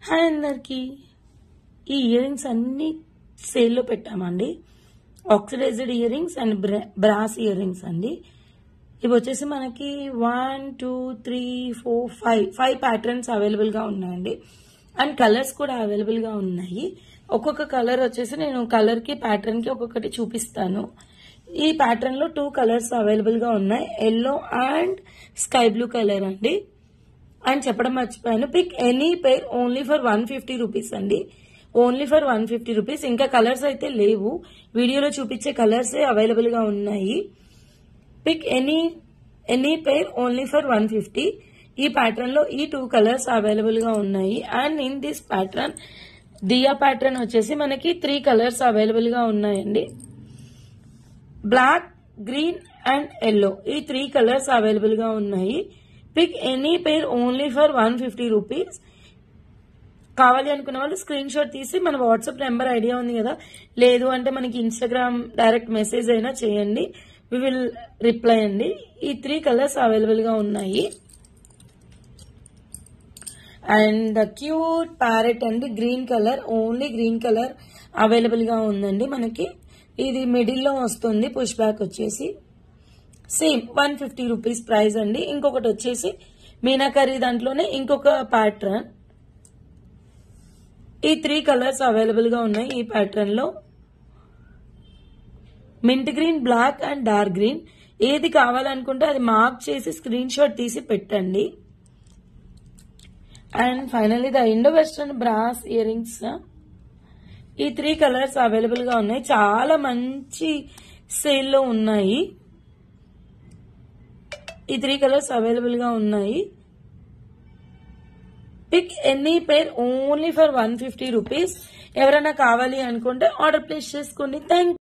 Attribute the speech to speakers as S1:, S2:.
S1: Hi అందరికి. ఈ ear rings అన్ని సేల్లో పెట్టామండి. Oxidised earrings and brass earrings అండి. ఇవి వచ్చేసి మనకి 1 2 3 4 5 ప్యాటర్న్స్ అవైలబుల్ గా ఉన్నాయండి. అండ్ కలర్స్ కూడా అవైలబుల్ గా ఉన్నాయి. ఒక్కొక్క కలర్ వచ్చేసి నేను కలర్ కి ప్యాటర్న్ కి ఒక్కొక్కటి చూపిస్తాను. ఈ ప్యాటర్న్ లో 2 కలర్స్ అవైలబుల్ గా ఉన్నాయి, yellow and sky blue colour అండి. అండ్ చెప్పడం మర్చిపోయాను, pick any pair only for 150 rupees అండి. Only for 150 rupees. ఇంకా కలర్స్ అయితే లేవు, వీడియోలో చూపించే కలర్స్ అవైలబుల్ గా ఉన్నాయి. Pick any pair only for 150. ఈ ప్యాటర్న్ లో ఈ 2 కలర్స్ అవైలబుల్ గా ఉన్నాయి. And in this pattern diya pattern వచ్చేసి మనకి 3 కలర్స్ అవైలబుల్ గా ఉన్నాయండి. బ్లాక్, గ్రీన్ అండ్ ఎల్లో, ఈ 3 కలర్స్ అవైలబుల్ గా ఉన్నాయి. Pick any pair only for 150 rupees. కావాలి అనుకున్న వాళ్ళు స్క్రీన్ షాట్ తీసి మన వాట్సాప్ నెంబర్ ఐడియా ఉంది కదా, లేదు అంటే మనకి ఇన్స్టాగ్రామ్ డైరెక్ట్ మెసేజ్ అయినా చేయండి, వి విల్ రిప్లై అండి. ఈ 3 కలర్స్ అవైలబుల్ గా ఉన్నాయి. అండ్ క్యూట్ ప్యారెట్ అండి, green colour, only green colour available గా ఉందండి మనకి. ఇది మిడిల్ లో వస్తుంది, పుష్ బ్యాక్ వచ్చేసి సేమ్ 150 రూపీస్ ప్రైస్ అండి. ఇంకొకటి వచ్చేసి మీనాకరీ దాంట్లోనే ఇంకొక ప్యాటర్న్. ఈ 3 కలర్స్ అవైలబుల్ గా ఉన్నాయి ఈ ప్యాటర్న్ లో. Mint green, black and dark green. ఏది కావాలనుకుంటే అది మార్క్ చేసి స్క్రీన్ షాట్ తీసి పెట్టండి. And finally the Indo western brass earrings. ఈ 3 కలర్స్ అవైలబుల్ గా ఉన్నాయి, చాలా మంచి సేల్ లో ఉన్నాయి. ఈ 3 కలర్స్ అవైలబుల్ గా ఉన్నాయి. Pick any pair only for 150 rupees. ఎవరైనా కావాలి అనుకుంటే ఆర్డర్ ప్లేస్ చేసుకోండి. థ్యాంక్